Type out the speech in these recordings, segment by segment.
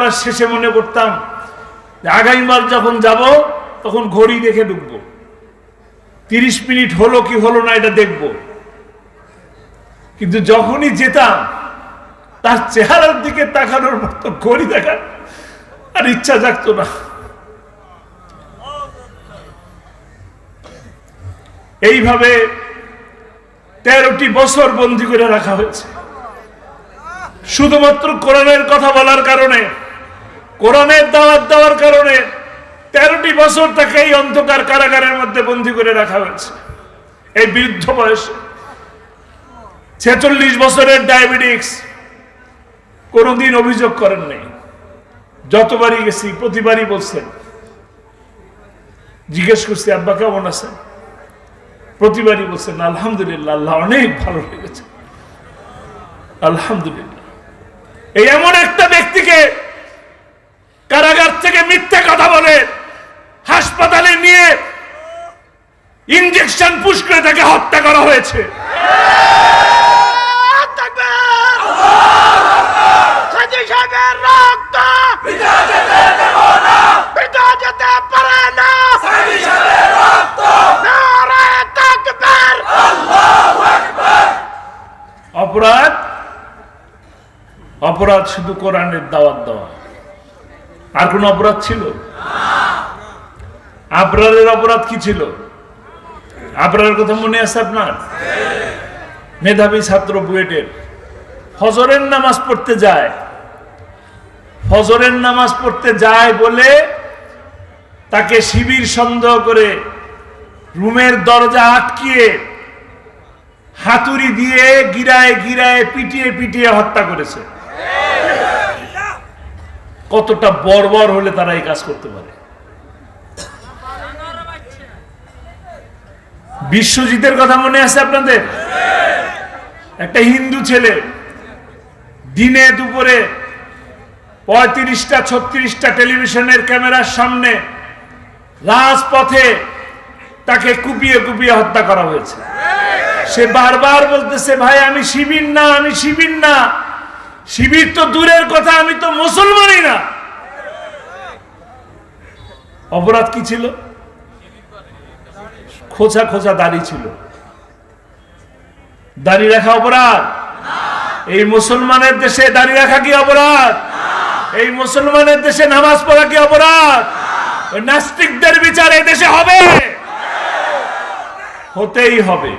মাস শেষে মনে করতাম আগামীবার যখন যাব তখন ঘড়ি দেখে ঢুকবো, 30 মিনিট হলো কি হলো না এটা দেখব। কিন্তু যখনই যেতাম তার চেহারার দিকে তাকানোর মতো ঘড়ি দেখার আর ইচ্ছা জাগতো না। এইভাবে 13টি বছর বন্দী করে রাখা হয়েছে শুধুমাত্র কোরআনের কথা বলার কারণে, কোরআনের দাওয়াত দেওয়ার কারণে 13টি বছর তাকে এই অন্ধকার কারাগারের মধ্যে বন্দী করে রাখা হয়েছে। এই বৃদ্ধ বয়সে 46 বছরের ডায়াবেটিক্স, কোনদিন অভিযোগ করেন নাই। যতবারই গেছি প্রতিবারই বলছেন, জিজ্ঞেস করছি আব্বা কেমন আছেন, প্রতিবারই বলছেন আলহামদুলিল্লাহ, আল্লাহ অনেক ভালো লেগেছে আলহামদুলিল্লাহ। এই এমন একটা ব্যক্তিকে কারাগার থেকে মিথ্যা কথা বলে হাসপাতালে নিয়ে ইনজেকশন পুশ করে তাকে হত্যা করা হয়েছে। অপরাধ অপরাধ শুধু কোরআনের দাওয়াত দেওয়া, আর কোন অপরাধ ছিল? আবরারের অপরাধ কি ছিল? আবরারের কথা মনে আছে আপনার? মেধাবী ছাত্র, বুয়েটের, ফজরের নামাজ পড়তে যায়, ফজরের নামাজ পড়তে যায় বলে তাকে শিবির সন্দেহ করে রুমের দরজা আটকিয়ে হাতুড়ি দিয়ে গিরায় গিরায় পিটিয়ে পিটিয়ে হত্যা করেছে। কতটা বর্বর হলে তারা এই কাজ করতে পারে? বিশ্বজিতের কথা মনে আছে আপনাদের? একটা হিন্দু ছেলে দিনে দুপুরে 35টা 36টা টেলিভিশনের ক্যামেরার সামনে রাজপথে তাকে কুপিয়ে কুপিয়ে হত্যা করা হয়েছে। সে বারবার বলতেছে ভাই আমি শিবির না, আমি শিবির না। শিবির তো দূরের কথা, আমি তো মুসলমানই না। অপরাধ কি ছিল? খোঁচা খোঁচা দাড়ি ছিল। দাড়ি রাখা অপরাধ? এই মুসলমানের দেশে দাড়ি রাখা কি অপরাধ? এই মুসলমানের দেশে নামাজ পড়া কি অপরাধ? ওই নাস্তিকদের বিচার এই দেশে হবে, হতেই হবে।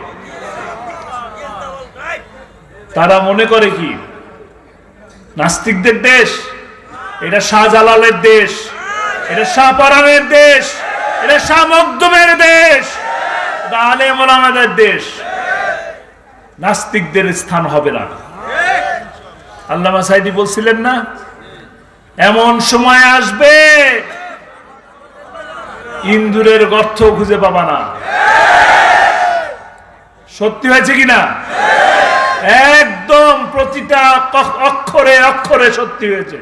তারা মনে করে কি নাস্তিকদের দেশ? এটা শাহজালালের দেশ, এটা শাহপরানের দেশ, এটা শাহ মখদুমের দেশ, এটা আলেম ওলামাদের দেশ। নাস্তিকদের স্থান হবে না। আল্লামা সাইদি বলছিলেন না, এমন সময় আসবে ইন্দুরের গর্ত খুঁজে পাবা না। সত্যি হয়েছে কিনা? একদম প্রতিটা অক্ষরে অক্ষরে সত্যি হয়েছে।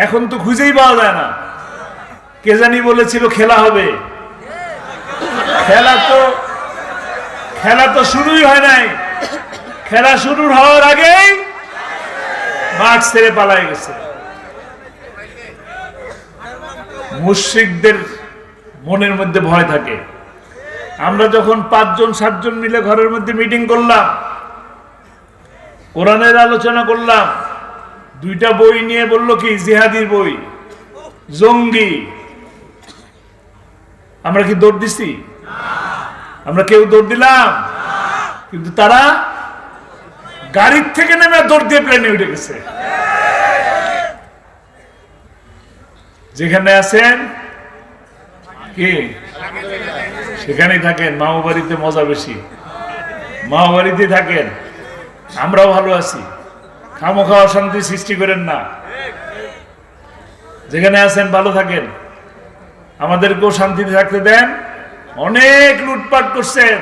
এখন তো খুঁজেই পাওয়া যায় না। কে জানি বলেছিল খেলা হবে, খেলা তো শুরুই হয় নাই। খেলা শুরু হওয়ার আগেই মাঠ ছেড়ে পালায় গেছে। মুশরিকদের মনের মধ্যে ভয় থাকে। আমরা যখন 5জন 7জন মিলে ঘরের মধ্যে মিটিং করলাম, কোরআনের আলোচনা করলাম, 2টা বই নিয়ে বলল কি জিহাদির বই, জঙ্গি। আমরা কি দৌড় দিছি? আমরা কেউ দৌড় দিলাম? কিন্তু তারা গাড়ির থেকে নেমে দৌড় দিয়ে প্লেনে উঠে গেছে। যেখানে আছেন কি সেখানেই থাকেন। মামা বাড়িতে মজা বেশি, মামা বাড়িতে থাকেন। আমরাও ভালো আছি, খামোখা অশান্তি সৃষ্টি করেন না। যেখানে আছেন ভালো থাকেন, আমাদেরকেও শান্তিতে থাকতে দেন। অনেক লুটপাট করছেন,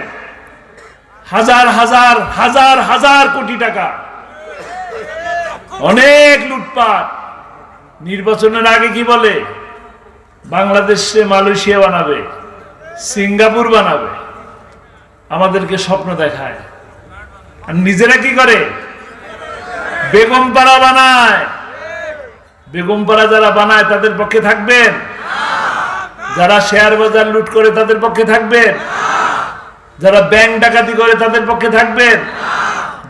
হাজার হাজার হাজার হাজার কোটি টাকা, অনেক লুটপাট। নির্বাচনের আগে কি বলে? বাংলাদেশে মালয়েশিয়া বানাবে, সিঙ্গাপুর বানাবে। আমাদেরকে স্বপ্ন দেখায়, আর নিজেরা কি করে? বেগমপাড়া বানায়, বেগমপাড়া যারা বানায় তাদের পক্ষে থাকবেন? যারা শেয়ার বাজার লুট করে তাদের পক্ষে থাকবেন? যারা ব্যাংক ডাকাতি করে তাদের পক্ষে থাকবেন?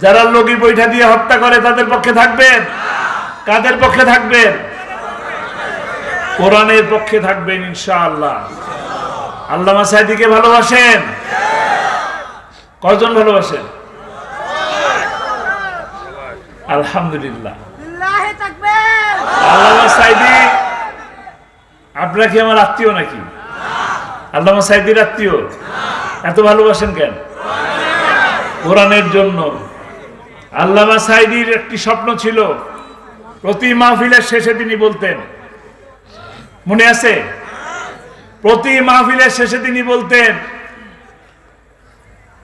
যারা লগি বৈঠা দিয়ে হত্যা করে তাদের পক্ষে থাকবেন? কাদের পক্ষে থাকবেন? কোরআনের পক্ষে থাকবেন ইনশাআল্লাহ। আল্লামা সাঈদীকে ভালোবাসেন? কয়জন ভালোবাসেন? আলহামদুলিল্লাহ। আল্লামা সাঈদী আপনারা কি আমার আত্মীয় নাকি? আল্লামা সাঈদীর আত্মীয়? এত ভালোবাসেন কেন? কোরআনের জন্য। আল্লামা সাঈদীর একটি স্বপ্ন ছিল, প্রতি মাহফিলের শেষে তিনি বলতেন, মনে আছে? প্রতি মাহফিলের শেষে তিনি বলতেন,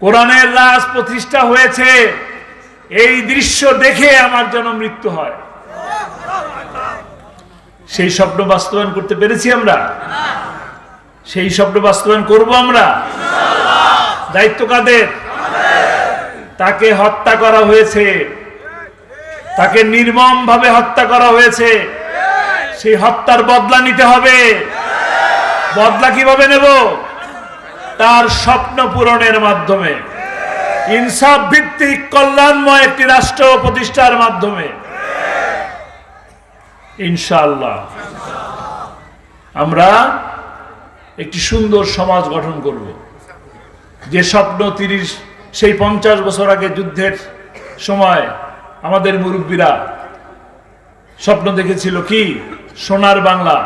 কোরআনের রাজ প্রতিষ্ঠা হয়েছে, এই দৃশ্য দেখে আমার যেন মৃত্যু হয়। সেই স্বপ্ন বাস্তবায়ন করতে পেরেছি আমরা? সেই স্বপ্ন বাস্তবায়ন করব আমরা? দায়িত্ব কাদের? তাকে হত্যা করা হয়েছে, তাকে নির্মমভাবে হত্যা করা হয়েছে, সেই হত্যার বদলা নিতে হবে। বদলা কিভাবে নেব? তার স্বপ্ন পূরণের মাধ্যমে, ইনসাফ ভিত্তিক কল্যাণময় একটি রাষ্ট্র প্রতিষ্ঠার মাধ্যমে ইনশাআল্লাহ আমরা একটি সুন্দর সমাজ গঠন করব। যে স্বপ্ন সেই 50 বছর আগে যুদ্ধের সময় আমাদের মুরব্বীরা স্বপ্ন দেখেছিল, কি? সোনার বাংলা।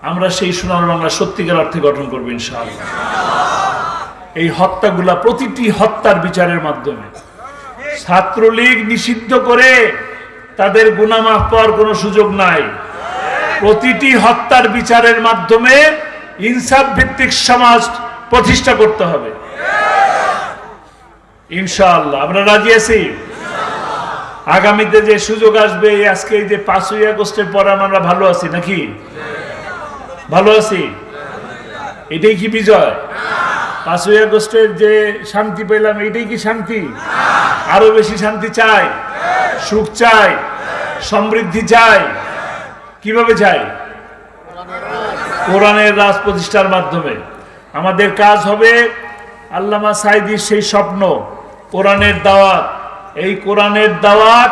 আমরা সেই সোনার বাংলা সত্যিকার অর্থে গঠন করব ইনশাআল্লাহ। এই হত্যাগুলা, প্রতিটি হত্যার বিচারের মাধ্যমে, ছাত্রলীগ নিষিদ্ধ করে তাদের গুনাহ মাফ পাওয়ার কোনো সুযোগ নাই। প্রতিটি হত্যার বিচারের মাধ্যমে ইনসাফ ভিত্তিক সমাজ প্রতিষ্ঠা করতে হবে ইনশাআল্লাহ। আমরা রাজি আছি? আগামীতে যে সুযোগ আসবে, আজকে এই যে 5ই আগস্টের পর আমরা ভালো আছি নাকি? ভালো আছি? এটাই কি বিজয়? 5ই আগস্টের যে শান্তি পেলাম, এটাই কি শান্তি? আরো বেশি শান্তি চাই, সুখ চাই, সমৃদ্ধি চাই। কিভাবে চাই? কোরআনের রাজ প্রতিষ্ঠার মাধ্যমে। আমাদের কাজ হবে আল্লামা সাঈদীর সেই স্বপ্ন, কোরআনের দাওয়াত। এই কোরআনের দাওয়াত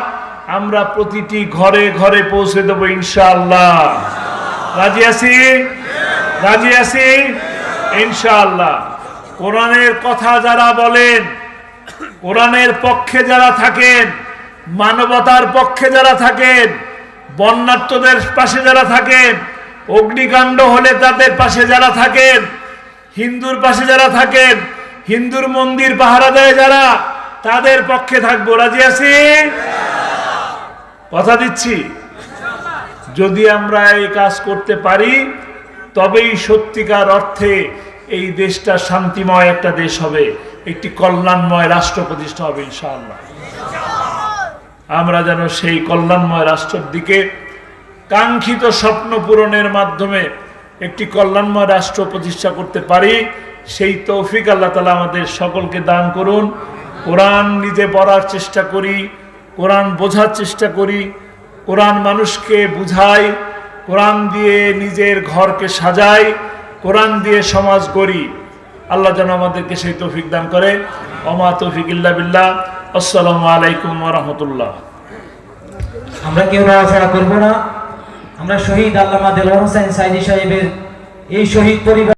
আমরা প্রতিটি ঘরে ঘরে পৌঁছে দেব ইনশাআল্লাহ। রাজি আছি? রাজি আছি ইনশাআল্লাহ। কোরআনের কথা যারা বলেন, কোরআনের পক্ষে যারা থাকেন, মানবতার পক্ষে যারা থাকেন, বন্যার্তদের পাশে যারা থাকেন, অগ্নিকাণ্ড হলে তাদের পাশে যারা থাকেন, হিন্দুর পাশে যারা থাকেন, হিন্দুর মন্দির পাহারা দেয় যারা, তাদের পক্ষে থাকবো। রাজি আছি? কথা দিচ্ছি। যদি আমরা এই কাজ করতে পারি, তবেই সত্যিকার অর্থে এই দেশটা শান্তিময় একটা দেশ হবে, একটি কল্যাণময় রাষ্ট্র প্রতিষ্ঠা হবে ইনশাআল্লাহ। আমরা যেন সেই কল্যাণময় রাষ্ট্রের দিকে, কাঙ্ক্ষিত স্বপ্ন পূরণের মাধ্যমে একটি কল্যাণময় রাষ্ট্র প্রতিষ্ঠা করতে পারি, সেই তৌফিক আল্লাহ তাআলা আমাদের সকলকে দান করুন। কোরআন নিজে পড়ার চেষ্টা করি, কোরআন বোঝার চেষ্টা করি, কোরআন মানুষকে বুঝাই, কোরআন দিয়ে নিজের ঘরকে সাজাই, কোরআন দিয়ে সমাজ গড়ি। আল্লাহ যেন আমাদেরকে সেই তৌফিক দান করে। ওমা তৌফিক ইল্লা বিল্লাহ। আসসালামু আলাইকুম ওয়া রাহমাতুল্লাহ। আমরা কেউ নড়াচড়া করব না। আমরা শহীদ আল্লামা দেলোয়ার হোসেন সাঈদী সাহেবের এই শহীদ পরিবার